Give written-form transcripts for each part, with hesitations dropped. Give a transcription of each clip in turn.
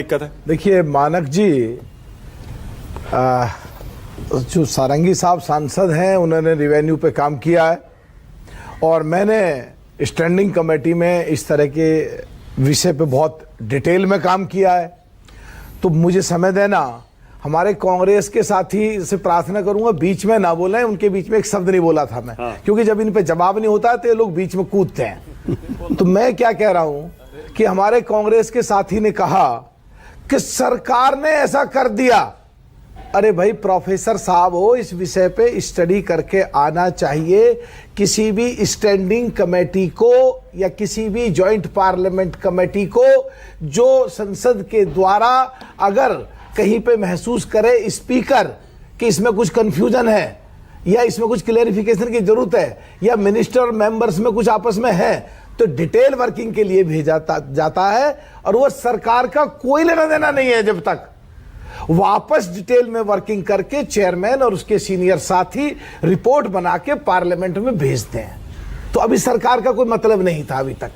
दिक्कत है? देखिए मानक जी, जो सारंगी साहब सांसद हैं उन्होंने रिवेन्यू पे काम किया है और मैंने स्टैंडिंग कमेटी में इस तरह के विषय पे बहुत डिटेल में काम किया है। तो मुझे समय देना। हमारे कांग्रेस के साथी से प्रार्थना करूंगा बीच में ना बोलें, उनके बीच में एक शब्द नहीं बोला था मैं। क्योंकि जब इन पे जवाब नहीं होता तो ये लोग बीच में कूदते हैं। तो मैं क्या कह रहा हूं कि हमारे कांग्रेस के साथी ने कहा कि सरकार ने ऐसा कर दिया। अरे भाई प्रोफेसर साहब हो, इस विषय पे स्टडी करके आना चाहिए। किसी भी स्टैंडिंग कमेटी को या किसी भी जॉइंट पार्लियामेंट कमेटी को जो संसद के द्वारा अगर कहीं पे महसूस करे स्पीकर कि इसमें कुछ कंफ्यूजन है या इसमें कुछ क्लेरिफिकेशन की जरूरत है या मिनिस्टर मेंबर्स में कुछ आपस में है, तो डिटेल वर्किंग के लिए भेजा जाता है और वो सरकार का कोई लेना देना नहीं है जब तक वापस डिटेल में वर्किंग करके चेयरमैन और उसके सीनियर साथी रिपोर्ट बना के पार्लियामेंट में भेजते हैं। तो अभी सरकार का कोई मतलब नहीं था अभी तक।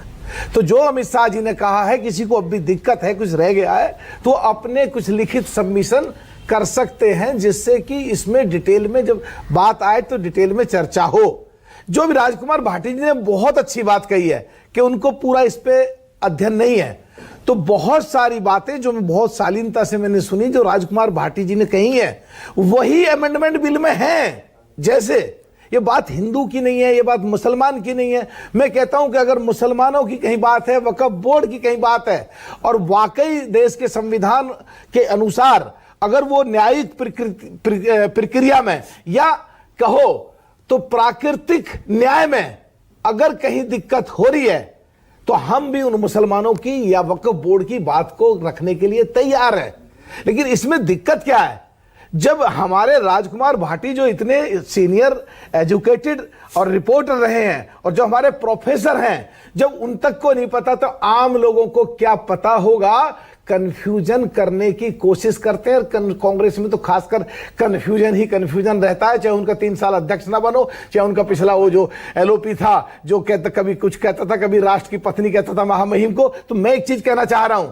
तो जो अमित शाह जी ने कहा है किसी को अभी दिक्कत है, कुछ रह गया है, तो अपने कुछ लिखित सबमिशन कर सकते हैं जिससे कि इसमें डिटेल में जब बात आए तो डिटेल में चर्चा हो। जो भी राजकुमार भाटी जी ने बहुत अच्छी बात कही है कि उनको पूरा इस पे अध्ययन नहीं है, तो बहुत सारी बातें जो मैं बहुत शालीनता से मैंने सुनी जो राजकुमार भाटी जी ने कही है वही अमेंडमेंट बिल में है। जैसे ये बात हिंदू की नहीं है, ये बात मुसलमान की नहीं है। मैं कहता हूं कि अगर मुसलमानों की कहीं बात है, वक्फ बोर्ड की कहीं बात है और वाकई देश के संविधान के अनुसार अगर वो न्यायिक प्रक्रिया में या कहो तो प्राकृतिक न्याय में अगर कहीं दिक्कत हो रही है तो हम भी उन मुसलमानों की या वक्फ बोर्ड की बात को रखने के लिए तैयार है। लेकिन इसमें दिक्कत क्या है, जब हमारे राजकुमार भाटी जो इतने सीनियर एजुकेटेड और रिपोर्टर रहे हैं और जो हमारे प्रोफेसर हैं, जब उन तक को नहीं पता तो आम लोगों को क्या पता होगा। कंफ्यूजन करने की कोशिश करते हैं। कांग्रेस में तो खासकर कंफ्यूजन ही कंफ्यूजन रहता है, चाहे उनका 3 साल अध्यक्ष ना बनो, चाहे उनका पिछला वो जो एलओपी था जो कहता कभी कुछ कहता था, कभी राष्ट्र की पत्नी कहता था महामहिम को। तो मैं एक चीज कहना चाह रहा हूं,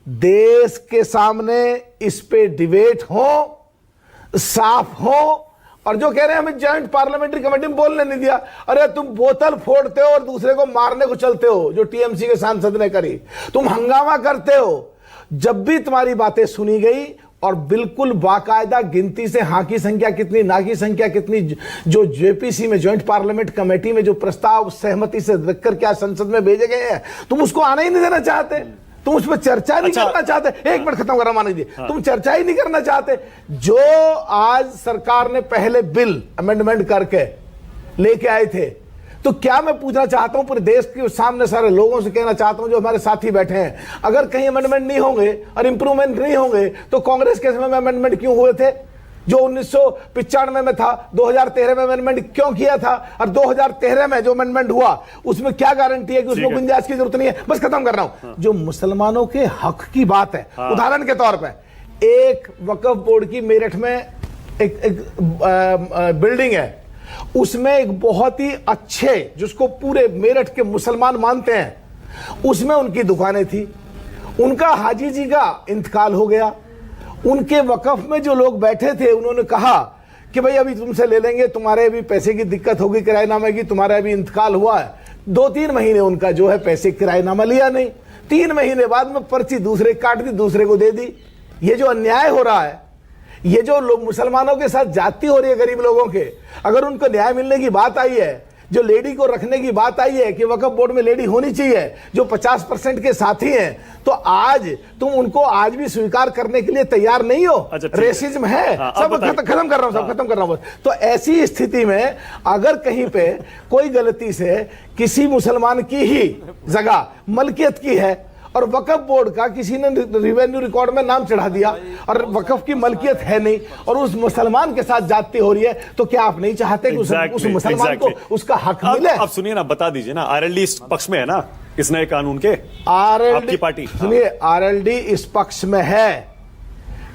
देश के सामने इस पे डिबेट हो, साफ हो। और जो कह रहे हैं हमें जॉइंट पार्लियामेंट्री कमेटी में बोलने नहीं दिया, अरे तुम बोतल फोड़ते हो और दूसरे को मारने को चलते हो, जो टीएमसी के सांसद ने करी। तुम हंगामा करते हो। जब भी तुम्हारी बातें सुनी गई और बिल्कुल बाकायदा गिनती से हाँ की संख्या कितनी, ना की संख्या कितनी, जो जेपीसी में जॉइंट पार्लियामेंट कमेटी में जो प्रस्ताव सहमति से रखकर क्या संसद में भेजे गए हैं, तुम उसको आने ही नहीं देना चाहते। तुम उस पर चर्चा नहीं करना चाहते। एक मिनट खत्म कर रहा मानिक जी। तुम चर्चा ही नहीं करना चाहते। जो आज सरकार ने पहले बिल अमेंडमेंट करके लेके आए थे, तो क्या मैं पूछना चाहता हूं, पूरे देश के सामने सारे लोगों से कहना चाहता हूं जो हमारे साथी बैठे हैं, अगर कहीं अमेंडमेंट नहीं होंगे और इंप्रूवमेंट नहीं होंगे तो कांग्रेस के समय में अमेंडमेंट क्यों हुए थे? जो 1995 में था, 2013 में अमेंडमेंट क्यों किया था? और 2013 में जो अमेंडमेंट हुआ उसमें क्या गारंटी है कि उसमें गुंजाइश की जरूरत नहीं है? बस खत्म कर रहा हूं। जो मुसलमानों के हक की बात है, उदाहरण के तौर पर एक वक्फ बोर्ड की मेरठ में एक बिल्डिंग है, उसमें एक बहुत ही अच्छे जिसको पूरे मेरठ के मुसलमान मानते हैं, उसमें उनकी दुकानें थी। उनका हाजी जी का इंतकाल हो गया। उनके वक्फ में जो लोग बैठे थे उन्होंने कहा कि भाई अभी तुमसे ले लेंगे, तुम्हारे अभी पैसे की दिक्कत होगी किराएनामे की, तुम्हारा अभी इंतकाल हुआ है। 2-3 महीने उनका जो है पैसे किराएनामा लिया नहीं। 3 महीने बाद में पर्ची दूसरे काट दी, दूसरे को दे दी। ये जो अन्याय हो रहा है, ये जो लोग मुसलमानों के साथ जाति हो रही है गरीब लोगों के, अगर उनको न्याय मिलने की बात आई है, जो लेडी को रखने की बात आई है कि वक्फ बोर्ड में लेडी होनी चाहिए, जो 50% के साथी हैं, तो आज तुम उनको आज भी स्वीकार करने के लिए तैयार नहीं हो। रेसिज्म है। सब खत्म कर रहा हूं, सब खत्म कर रहा हूं। तो ऐसी स्थिति में अगर कहीं पे कोई गलती से किसी मुसलमान की ही जगह मलकियत की है और वक्फ बोर्ड का किसी ने रिवेन्यू रिकॉर्ड में नाम चढ़ा दिया और वक्फ की मलकियत है नहीं और उस मुसलमान के साथ जाती हो रही है, तो क्या आप नहीं चाहते कि उस मुसलमान को उसका हक मिले? अब सुनिए ना, बता दीजिए ना, आरएलडी इस पक्ष में है ना इस नए कानून के? आपकी पार्टी? सुनिए, आरएलडी इस पक्ष में है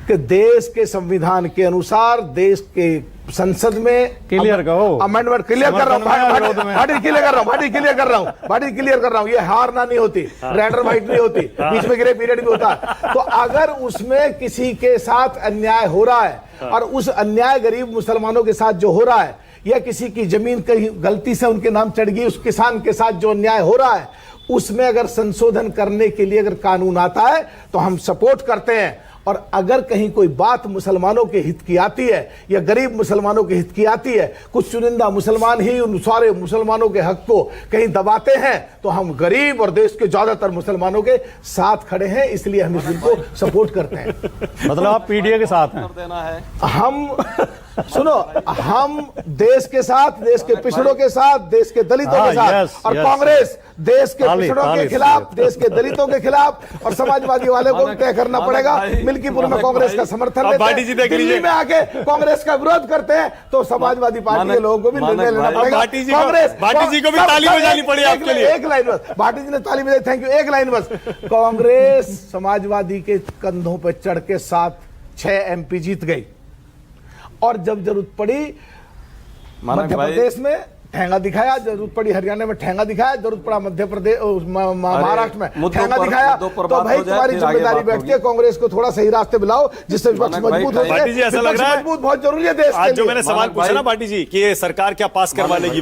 कि देश के संविधान के अनुसार देश के संसद में क्लियर कहो, अमेंडमेंट क्लियर कर रहा हूँ, भाटी क्लियर कर रहा हूँ, भाटी क्लियर कर रहा हूँ, भाटी क्लियर कर रहा हूँ, ये हारना नहीं होती, रेड और व्हाइट नहीं होती, बीच में ग्रे पीरियड भी होता है। तो अगर उसमें किसी के साथ अन्याय हो रहा है और उस अन्याय गरीब मुसलमानों के साथ जो हो रहा है, या किसी की जमीन कहीं गलती से उनके नाम चढ़ गई, उस किसान के साथ जो अन्याय हो रहा है, उसमें अगर संशोधन करने के लिए अगर कानून आता है तो हम सपोर्ट करते हैं। और अगर कहीं कोई बात मुसलमानों के हित की आती है या गरीब मुसलमानों के हित की आती है, कुछ चुनिंदा मुसलमान ही उन सारे मुसलमानों के हक को कहीं दबाते हैं, तो हम गरीब और देश के ज्यादातर मुसलमानों के साथ खड़े हैं, इसलिए हम इस बिल को सपोर्ट करते हैं। मतलब आप पीडीए के साथ हैं? देना है हम सुनो, हम देश के साथ, देश के पिछड़ों के साथ, देश के दलितों के साथ, और कांग्रेस देश के पिछड़ों के खिलाफ, देश के दलितों के खिलाफ, और समाजवादी वाले को तय करना पड़ेगा। मिल्कीपुर में कांग्रेस का समर्थन लेते हैं, दिल्ली में आके कांग्रेस का विरोध करते हैं, तो समाजवादी पार्टी के लोगों को भी निर्णय लेना पड़ेगा। कांग्रेस भाटी जी को भी ताली बजानी पड़ी आपके लिए। एक लाइन बस, भाटी जी ने ताली बजाई, थैंक यू। एक लाइन बस, कांग्रेस समाजवादी के कंधों पर चढ़ के 7-6 MP जीत गई, और जब जरूरत पड़ी मध्य प्रदेश में ठेंगा दिखाया, जरूरत पड़ी हरियाणा में ठेंगा दिखाया, जरूरत पड़ा मध्य प्रदेश महाराष्ट्र में ठेंगा दिखाया, तो भाई तुम्हारी जिम्मेदारी बैठती है कांग्रेस को थोड़ा सही रास्ते मिलाओ, जिससे विपक्ष मजबूत हो जाए। ऐसा लग रहा है मजबूत बहुत जरूरी है देश के लिए। जो मैंने सवाल पूछा ना भाटी जी कि ये सरकार क्या पास करवा लेगी,